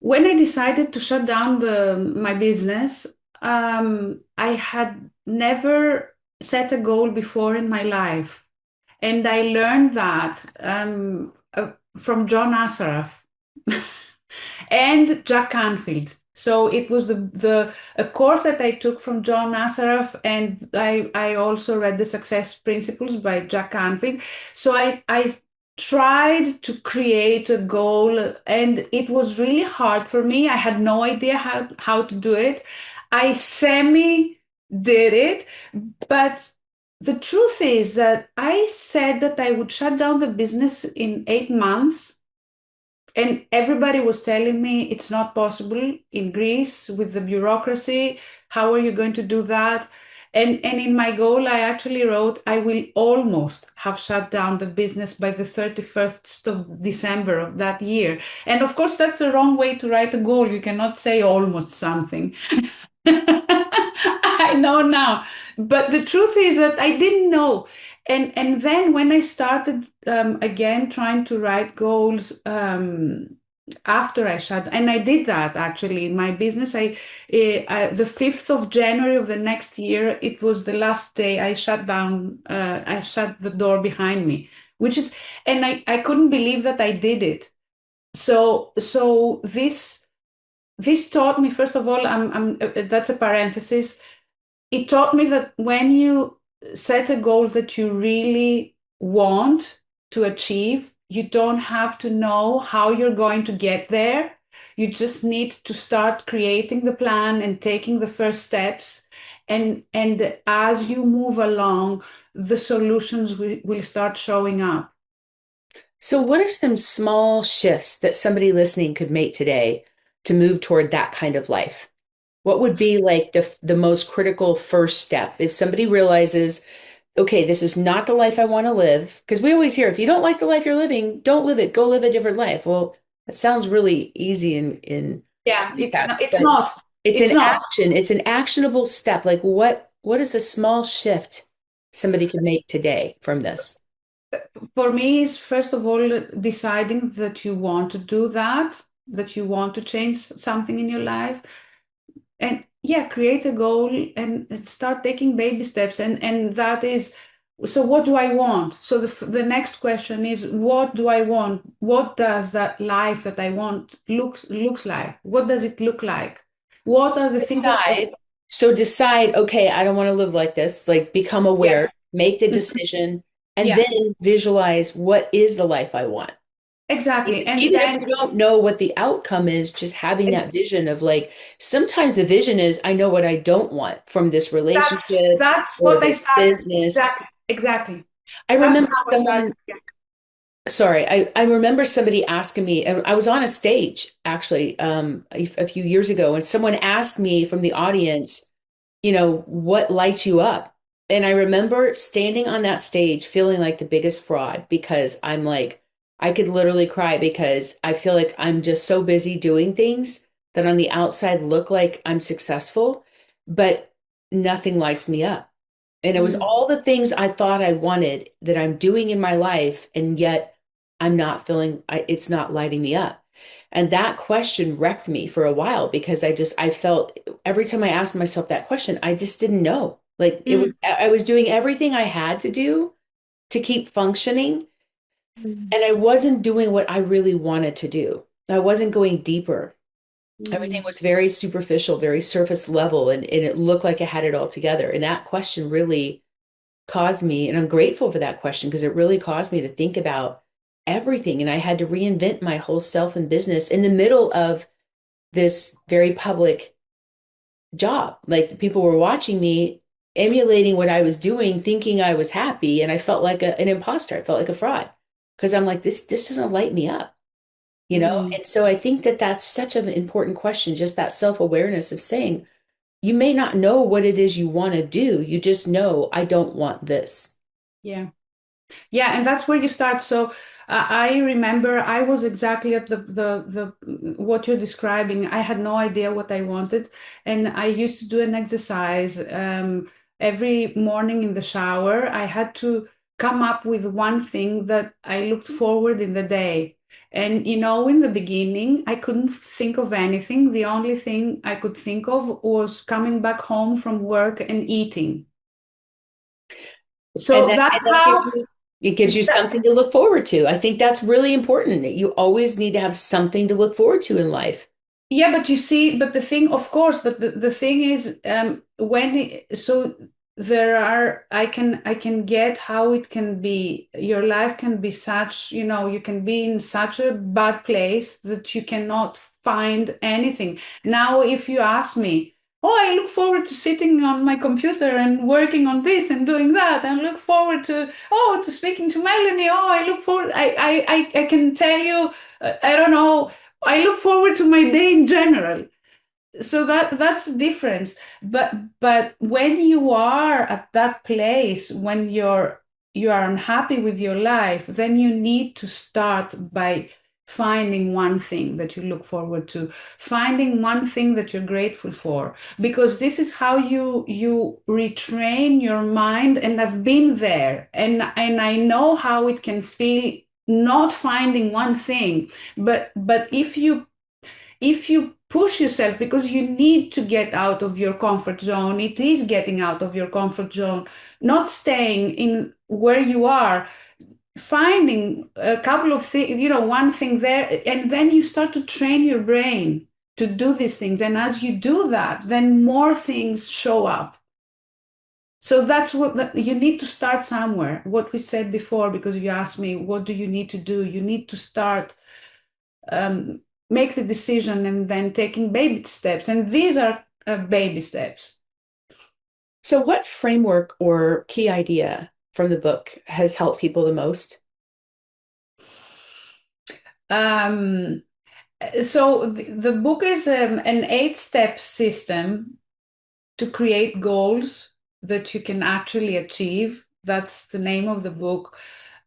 decided to shut down the my business, I had never set a goal before in my life. And I learned that from John Assaraf and Jack Canfield. So it was the a course that I took from John Assaraf, and I also read the Success Principles by Jack Canfield. So I tried to create a goal, and it was really hard for me. I had no idea how to do it. I semi did it, but the truth is that I said that I would shut down the business in 8 months, and everybody was telling me it's not possible in Greece with the bureaucracy. How are you going to do that? And in my goal, I actually wrote, I will almost have shut down the business by the 31st of December of that year. And of course, that's a wrong way to write a goal. You cannot say almost something. I know now, but the truth is that I didn't know. And then when I started again trying to write goals after I shut, and I did that actually in my business. The 5th of January of the next year, it was the last day I shut down. I shut the door behind me, which is, and I couldn't believe that I did it. So this taught me, first of all, that's a parenthesis. It taught me that when you set a goal that you really want to achieve, you don't have to know how you're going to get there. You just need to start creating the plan and taking the first steps. And as you move along, the solutions will start showing up. So, what are some small shifts that somebody listening could make today to move toward that kind of life? What would be like the most critical first step if somebody realizes, okay, this is not the life I want to live? Because we always hear, if you don't like the life you're living, don't live it. Go live a different life. Well, that sounds really easy in Yeah, it's concept, not. It's but not. it's It's an not. action. It's an actionable step. Like what is the small shift somebody could make today from this? For me, is first of all deciding that you want to do that, that you want to change something in your life, and yeah, create a goal and start taking baby steps. And that is, so what do I want? So the next question is, what do I want? What does that life that I want looks like? What does it look like? What are the things that I, Decide. So decide, okay, I don't want to live like this. Like become yeah, aware, make the decision, and yeah, then visualize what is the life I want. exactly. Even, And even if then you don't know what the outcome is, just having that vision of like, sometimes the vision is, I know what I don't want from this relationship that's or what I this started. business. Exactly, exactly. I That's remember how I started. someone, sorry, I remember somebody asking me, and I was on a stage actually a few years ago, and someone asked me from the audience, what lights you up? And I remember standing on that stage feeling like the biggest fraud because I'm like, I could literally cry because I feel like I'm just so busy doing things that on the outside look like I'm successful, but nothing lights me up. And it was Mm. all the things I thought I wanted that I'm doing in my life, and yet I'm not feeling, it's not lighting me up. And that question wrecked me for a while because I felt every time I asked myself that question, I just didn't know. Like it Mm. was, I was doing everything I had to do to keep functioning, Mm. and I wasn't doing what I really wanted to do. I wasn't going deeper. Everything Mm. was very superficial, very surface level, and it looked like I had it all together. And that question really caused me, and I'm grateful for that question because it really caused me to think about everything. And I had to reinvent my whole self and business in the middle of this very public job. Like people were watching me, emulating what I was doing, thinking I was happy, and I felt like an imposter. I felt like a fraud because I'm like, this doesn't light me up, you know? Mm. And so I think that that's such an important question, just that self-awareness of saying, you may not know what it is you want to do. You just know, I don't want this. Yeah. Yeah, and that's where you start. So I remember I was exactly at the what you're describing. I had no idea what I wanted, and I used to do an exercise every morning in the shower. I had to come up with one thing that I looked forward in the day. And in the beginning, I couldn't think of anything. The only thing I could think of was coming back home from work and eating. And So and that's that gives how. you, it gives you something to look forward to. I think that's really important. You always need to have something to look forward to in life. Yeah, but you see, but the thing, of course, but the thing is, so there are, I can get how it can be, your life can be such, you can be in such a bad place that you cannot find anything. Now, if you ask me, oh, I look forward to sitting on my computer and working on this and doing that, and look forward to speaking to Melanie. Oh, I look forward, I can tell you, I don't know, I look forward to my day in general. So that's the difference. But when you are at that place, when you are unhappy with your life, then you need to start by finding one thing that you look forward to, finding one thing that you're grateful for, because this is how you retrain your mind. And I've been there, and I know how it can feel not finding one thing. But if you push yourself, because you need to get out of your comfort zone, it is getting out of your comfort zone, not staying in where you are, finding a couple of things, one thing there, and then you start to train your brain to do these things. And as you do that, then more things show up. So that's what you need to start somewhere. What we said before, because you asked me, what do you need to do? You need to start, um, make the decision, and then taking baby steps. And these are baby steps. So, what framework or key idea from the book has helped people the most? Um, so the book is an 8-step system to create goals that you can actually achieve. That's the name of the book.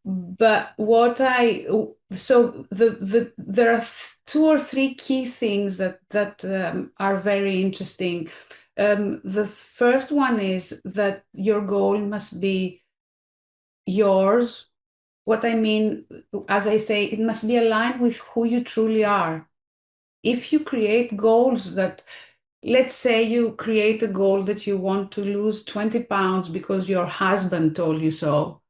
But there are two or three key things that are very interesting. The first one is that your goal must be yours. What I mean, as I say, it must be aligned with who you truly are. If you create goals that, let's say you create a goal that you want to lose 20 pounds because your husband told you so,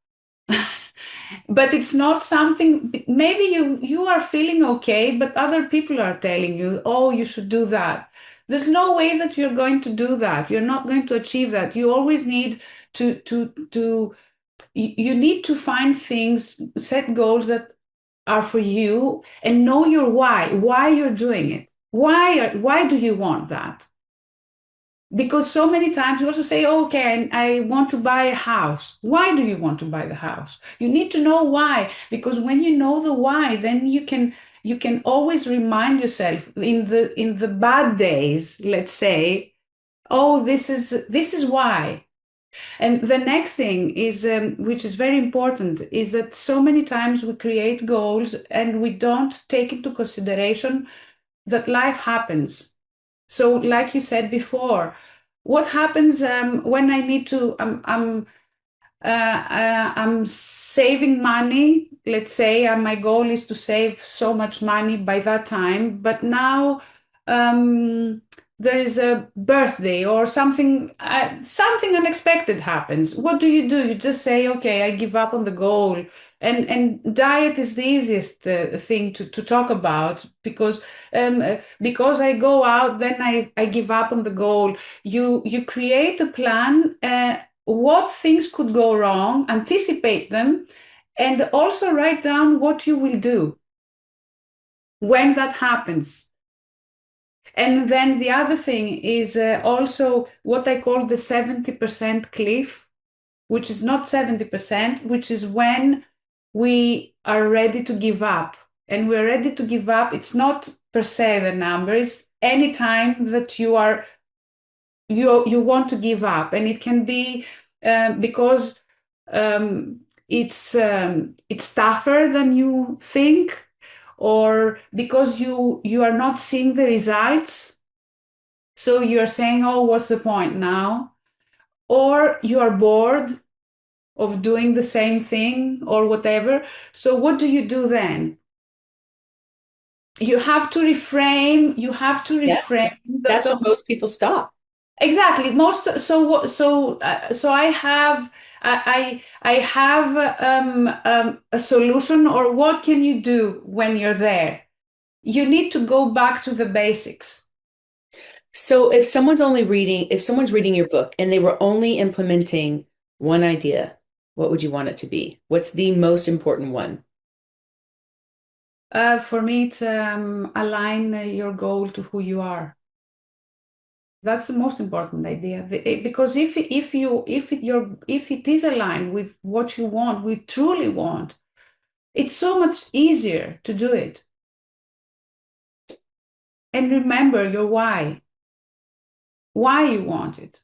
but it's not something, maybe you are feeling okay, but other people are telling you, oh, you should do that. There's no way that you're going to do that. You're not going to achieve that. You always need to you need to find things, set goals that are for you, and know your why you're doing it. Why do you want that? Because so many times you also say, oh, okay, I want to buy a house. Why do you want to buy the house? You need to know why, because when you know the why, then you can always remind yourself in the bad days, let's say, oh, this is why. And the next thing is, which is very important, is that so many times we create goals and we don't take into consideration that life happens. So, like you said before, what happens when I need to? I'm saving money. Let's say my goal is to save so much money by that time, but now. Um, there is a birthday or something unexpected happens. What do? You just say, okay, I give up on the goal. And diet is the easiest thing to talk about because I go out, then I give up on the goal. You create a plan, what things could go wrong, anticipate them, and also write down what you will do when that happens. And then the other thing is also what I call the 70% cliff, which is not 70%, which is when we are ready to give up. And we're ready to give up. It's not per se the number, it's any time that you want to give up. And it can be because it's tougher than you think, or because you are not seeing the results, so you're saying, oh, what's the point now? Or you are bored of doing the same thing or whatever. So what do you do then? You have to Yeah, reframe that's when most people stop. exactly. So I have a solution. Or what can you do when you're there? You need to go back to the basics. So if someone's reading your book and they were only implementing one idea, what would you want it to be? What's the most important one? For me, it's align your goal to who you are. That's the most important idea. Because if it is aligned with what you want, we truly want, it's so much easier to do it. And remember your why you want it.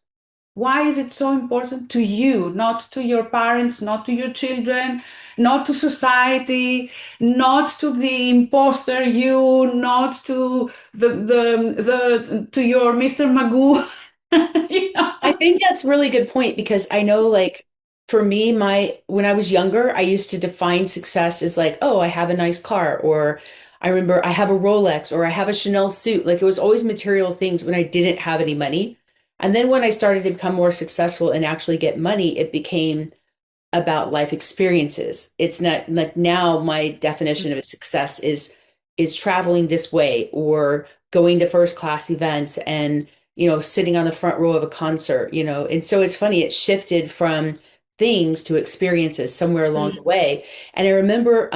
Why is it so important to you, not to your parents, not to your children, not to society, not to the imposter you, not to the to your Mr. Magoo? You know? I think that's a really good point because I know like for me, my when I was younger, I used to define success as like, oh, I have a nice car, or I remember I have a Rolex or I have a Chanel suit. Like it was always material things when I didn't have any money. And then when I started to become more successful and actually get money, it became about life experiences. It's not like now my definition of a success is traveling this way or going to first class events and sitting on the front row of a concert, And so it's funny, it shifted from things to experiences somewhere along the way. And I remember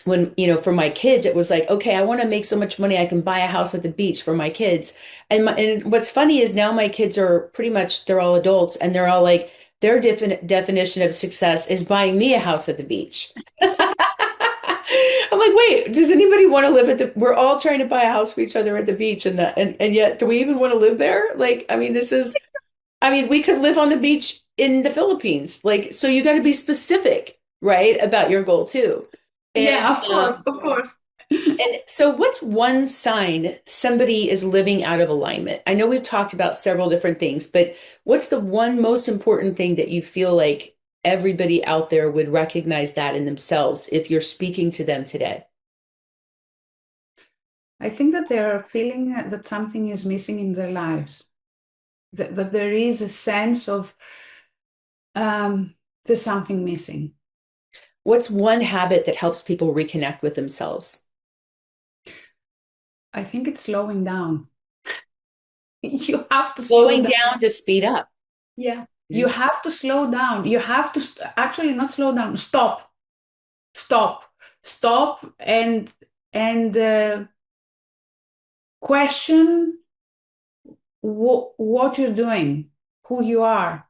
when, for my kids, it was like, okay, I want to make so much money I can buy a house at the beach for my kids. And what's funny is now my kids are pretty much they're all adults and they're all like their definition of success is buying me a house at the beach. I'm like, wait, does anybody want to live at the we're all trying to buy a house for each other at the beach and yet do we even want to live there? Like, I mean, we could live on the beach in the Philippines. Like, so you got to be specific, right, about your goal too. And Yeah, of course, of course. and so, what's one sign somebody is living out of alignment? I know we've talked about several different things, but what's the one most important thing that you feel like everybody out there would recognize that in themselves if you're speaking to them today? I think that they're feeling that something is missing in their lives, that there is a sense of there's something missing. What's one habit that helps people reconnect with themselves? I think it's slowing down. You have to slow Slowing down. down to speed up. Yeah, you Mhm. have to slow down. You have to actually not slow down. Stop, stop, stop, and question what you're doing, who you are.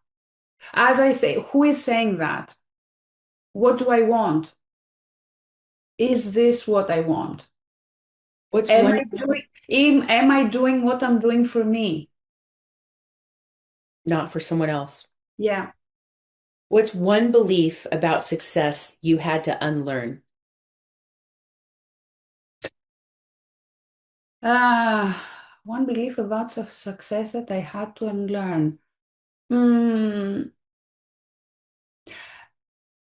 As I say, who is saying that? What do I want? Is this what I want? What's one, Am I doing what I'm doing for me? not for someone else? Yeah. What's one belief about success you had to unlearn? Uh, One belief about success that I had to unlearn. Mm,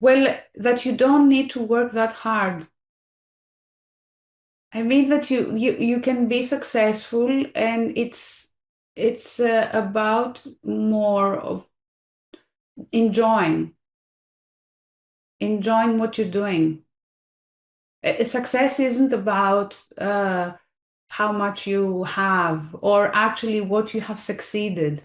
well, that you don't need to work that hard. I mean that you can be successful, and it's about more of enjoying enjoying what you're doing. Success isn't about how much you have or actually what you have succeeded.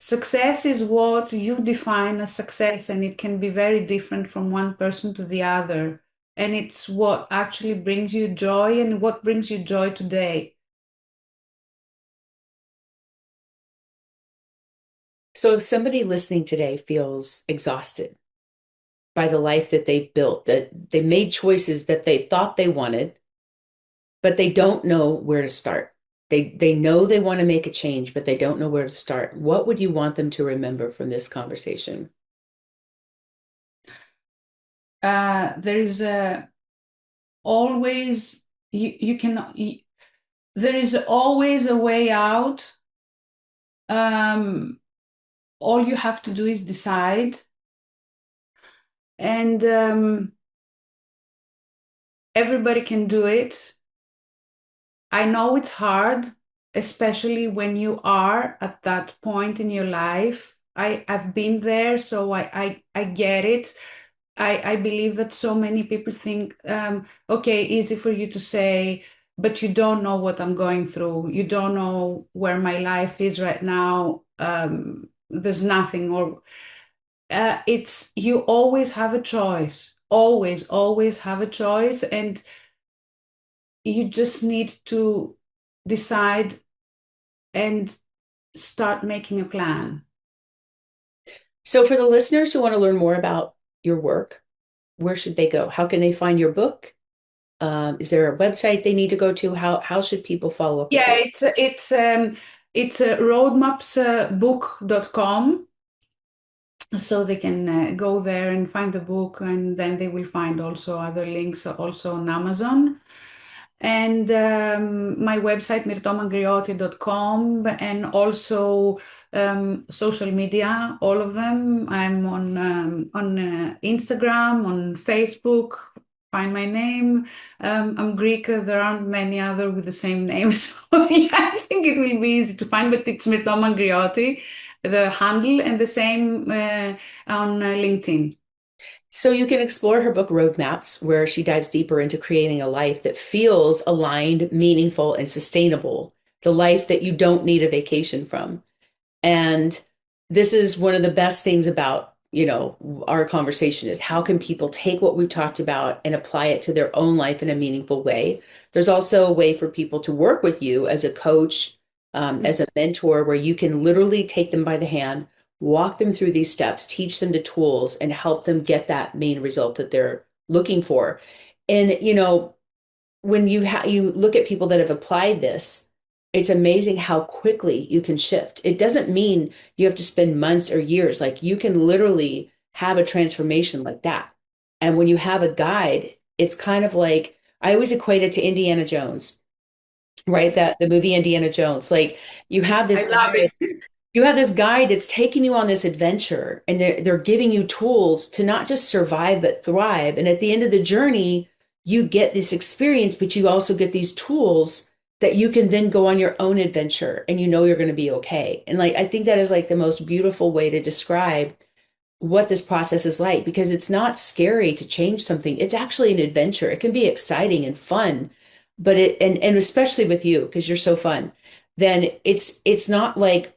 Success is what you define as success, and it can be very different from one person to the other. And it's what actually brings you joy and what brings you joy today. So if somebody listening today feels exhausted by the life that they've built, that they made choices that they thought they wanted, but they don't know where to start. They know they want to make a change, but they don't know where to start. What would you want them to remember from this conversation? There is always you can there is always a way out. Um, all you have to do is decide, and everybody can do it. I know it's hard, especially when you are at that point in your life. I've been there, so I get it. I believe that so many people think, okay, easy for you to say, but you don't know what I'm going through. You don't know where my life is right now. There's nothing, or it's you always have a choice. Always have a choice, and you just need to decide and start making a plan. So for the listeners who want to learn more about your work, where should they go? How can they find your book? Is there a website they need to go to? How should people follow up with Yeah, you? it's roadmapsbook.com, so they can go there and find the book, and then they will find also other links also on Amazon. And my website, myrtomangrioti.com, and also social media, all of them. I'm on Instagram, on Facebook. Find my name. I'm Greek. There aren't many other with the same name, so yeah, I think it will be easy to find. But it's Myrto Mangrioti, the handle, and the same on LinkedIn. So you can explore her book Roadmaps, where she dives deeper into creating a life that feels aligned, meaningful, and sustainable, the life that you don't need a vacation from. And this is one of the best things about, our conversation is how can people take what we've talked about and apply it to their own life in a meaningful way? There's also a way for people to work with you as a coach, as a mentor, where you can literally take them by the hand, walk them through these steps, teach them the tools, and help them get that main result that they're looking for. And, when you look at people that have applied this, it's amazing how quickly you can shift. It doesn't mean you have to spend months or years. Like you can literally have a transformation like that. And when you have a guide, it's kind of like I always equate it to Indiana Jones, right? That the movie Indiana Jones. Like you have I this love guide it. you have this guide that's taking you on this adventure, and they're giving you tools to not just survive but thrive. And at the end of the journey, you get this experience, but you also get these tools that you can then go on your own adventure and you know you're going to be okay. And like I think that is like the most beautiful way to describe what this process is like, because it's not scary to change something. It's actually an adventure. It can be exciting and fun, but and especially with you because you're so fun, then it's not like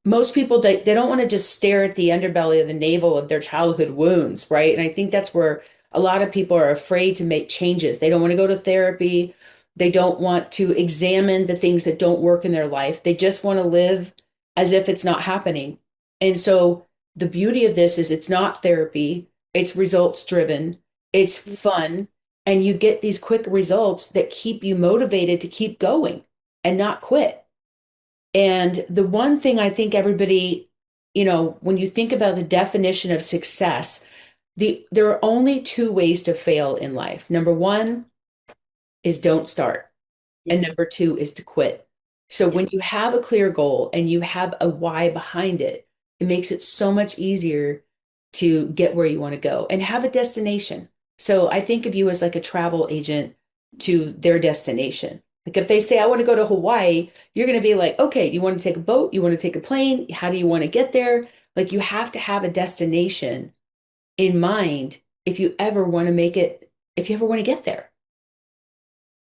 most people they don't want to just stare at the underbelly of the navel of their childhood wounds, right? And I think that's where a lot of people are afraid to make changes. They don't want to go to therapy. They don't want to examine the things that don't work in their life. They just want to live as if it's not happening. And so the beauty of this is it's not therapy, it's results driven, it's fun, and you get these quick results that keep you motivated to keep going and not quit. And the one thing I think everybody, when you think about the definition of success, there are only two ways to fail in life. Number one is don't start. Yeah. And number two is to quit. So Yeah. when you have a clear goal and you have a why behind it, it makes it so much easier to get where you want to go and have a destination. So I think of you as like a travel agent to their destination. Like if they say, I want to go to Hawaii, you're going to be like, okay, you want to take a boat? You want to take a plane? How do you want to get there? Like you have to have a destination in mind if you ever want to make it, if you ever want to get there.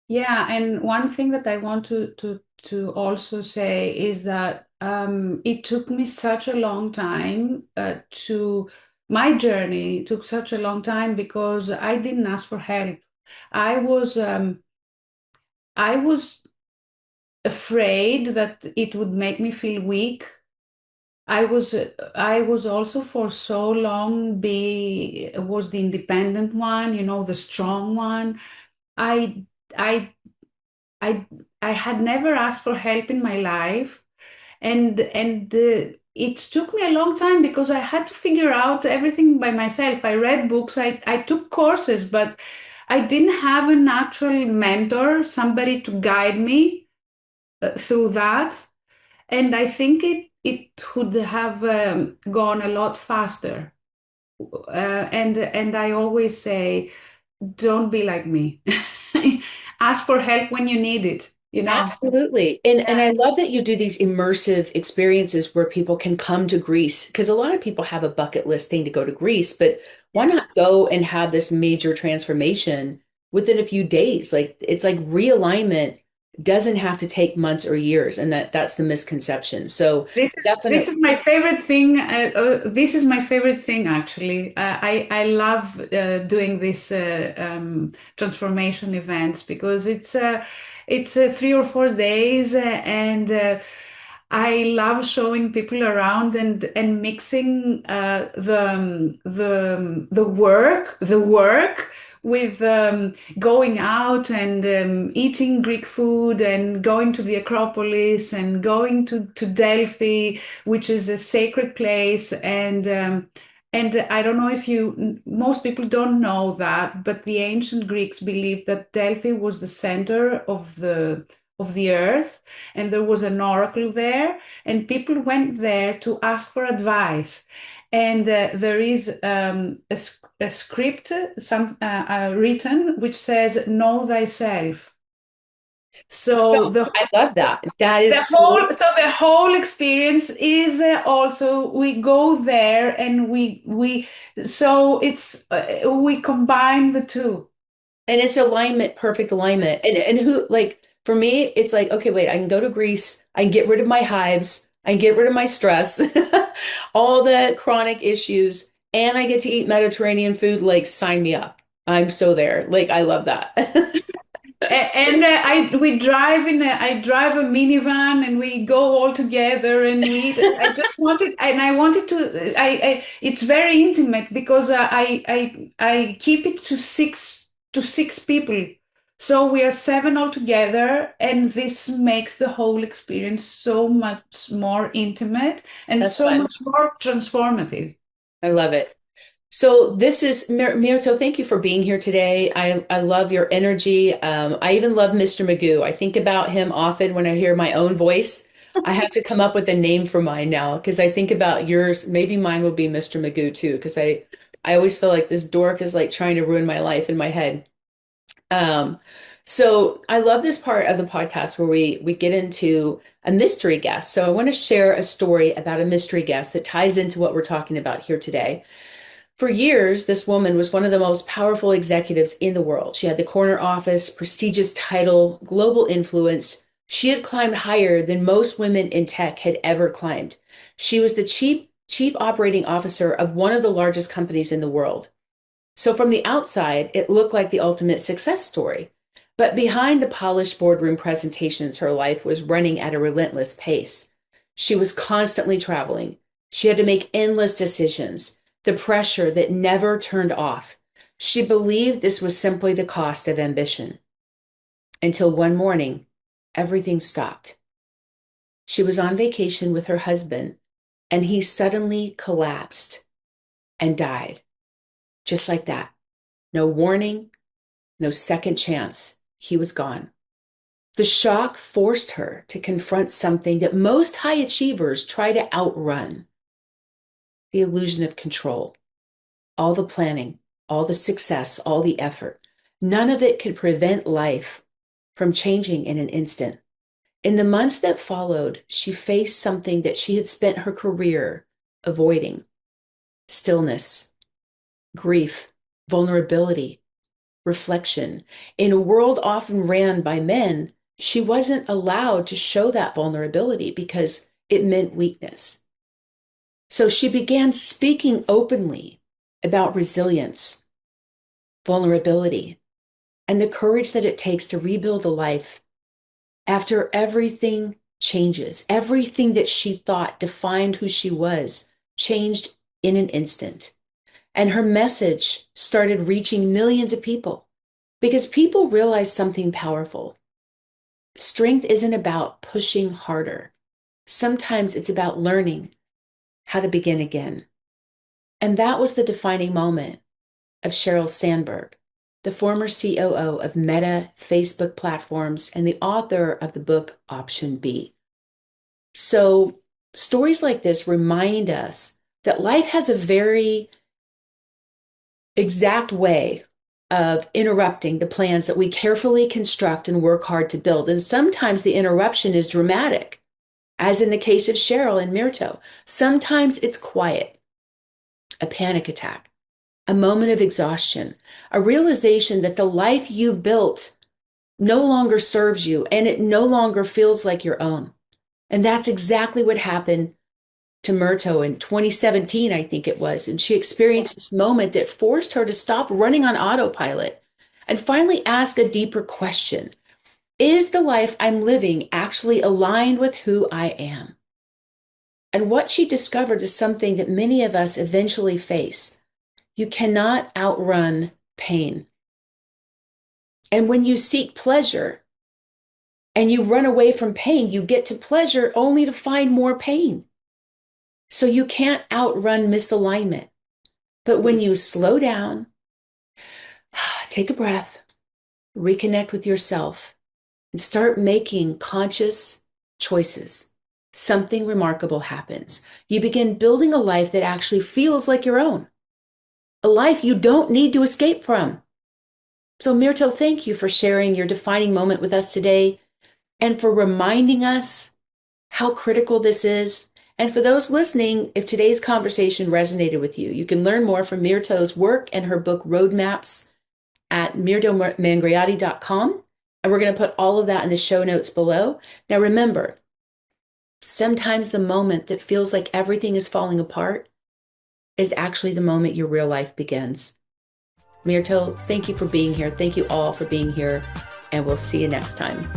Yeah, and one thing that I want to also say is that it took me such a long time to my journey took such a long time because I didn't ask for help. I was I was afraid that it would make me feel weak. I was also for so long be was the independent one, the strong one. I I I I had never asked for help in my life, and it took me a long time because I had to figure out everything by myself. I read books, I took courses, but I didn't have a natural mentor, somebody to guide me through that. And I think it would have gone a lot faster. And I always say, don't be like me. Ask for help when you need it. Absolutely. And I love that you do these immersive experiences where people can come to Greece because a lot of people have a bucket list thing to go to Greece, but why Yeah. not go and have this major transformation within a few days? Like it's like realignment doesn't have to take months or years, and that's the misconception. So This definitely is my favorite thing. This is my favorite thing, actually. I love doing this transformation events because it's 3 or 4 days, and I love showing people around and mixing the work with going out and eating Greek food and going to the Acropolis and going to Delphi, which is a sacred place. And I don't know if most people don't know that, but the ancient Greeks believed that Delphi was the center of the earth, and there was an oracle there, and people went there to ask for advice. And there is a script, written, which says, "Know thyself." So I love that. That the is so whole so the whole experience is also we go there and we so it's we combine the two. and it's alignment, perfect alignment. And who like for me, it's like, okay, wait, I can go to Greece, I can get rid of my hives, I can get rid of my stress, all the chronic issues, and I get to eat Mediterranean food. Like, sign me up. I'm so there. Like, I love that. And I drive a minivan and we go all together and we eat. I wanted to, it's very intimate because I keep it to six people. So we are seven all together, and this makes the whole experience so much more intimate and That's so fun. much more transformative. I love it. So this is Myrto. Thank you for being here today. I love your energy. I even love Mr. Magoo. I think about him often when I hear my own voice. I have to come up with a name for mine now because I think about yours. Maybe mine will be Mr. Magoo too, because I always feel like this dork is like trying to ruin my life in my head. Um, so I love this part of the podcast where we get into a mystery guest. So I want to share a story about a mystery guest that ties into what we're talking about here today. For years, this woman was one of the most powerful executives in the world. She had the corner office, prestigious title, global influence. She had climbed higher than most women in tech had ever climbed. She was the chief operating officer of one of the largest companies in the world. So from the outside, it looked like the ultimate success story. But behind the polished boardroom presentations, her life was running at a relentless pace. She was constantly traveling. She had to make endless decisions, the pressure that never turned off. She believed this was simply the cost of ambition. Until one morning, everything stopped. She was on vacation with her husband, and he suddenly collapsed and died, just like that. No warning, no second chance. He was gone. The shock forced her to confront something that most high achievers try to outrun: the illusion of control. All the planning, all the success, all the effort. None of it could prevent life from changing in an instant. In the months that followed, she faced something that she had spent her career avoiding: stillness, grief, vulnerability, reflection. In a world often ran by men, she wasn't allowed to show that vulnerability because it meant weakness. So she began speaking openly about resilience, vulnerability, and the courage that it takes to rebuild a life after everything changes. Everything that she thought defined who she was changed in an instant. And her message started reaching millions of people because people realized something powerful. Strength isn't about pushing harder. Sometimes it's about learning how to begin again. And that was the defining moment of Sheryl Sandberg, the former COO of Meta Facebook platforms and the author of the book Option B. So stories like this remind us that life has a very exact way of interrupting the plans that we carefully construct and work hard to build. And sometimes the interruption is dramatic, as in the case of Sheryl and Myrto. Sometimes it's quiet, a panic attack, a moment of exhaustion, a realization that the life you built no longer serves you and it no longer feels like your own. And that's exactly what happened to Myrto in 2017, I think it was. And she experienced this moment that forced her to stop running on autopilot and finally ask a deeper question. Is the life I'm living actually aligned with who I am? And what she discovered is something that many of us eventually face. You cannot outrun pain. And when you seek pleasure and you run away from pain, you get to pleasure only to find more pain. So you can't outrun misalignment. But when you slow down, take a breath, reconnect with yourself, and start making conscious choices, something remarkable happens. You begin building a life that actually feels like your own, a life you don't need to escape from. So Myrto, thank you for sharing your defining moment with us today and for reminding us how critical this is. And for those listening, if today's conversation resonated with you, you can learn more from Myrto's work and her book Roadmaps at myrtomangrioti.com. And we're going to put all of that in the show notes below. Now remember, sometimes the moment that feels like everything is falling apart is actually the moment your real life begins. Myrto, thank you for being here. Thank you all for being here. And we'll see you next time.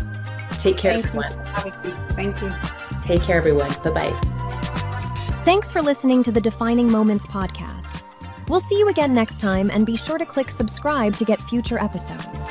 Take care, everyone. Thank you. Take care, everyone. Bye-bye. Thanks for listening to the Defining Moments podcast. We'll see you again next time, and be sure to click subscribe to get future episodes.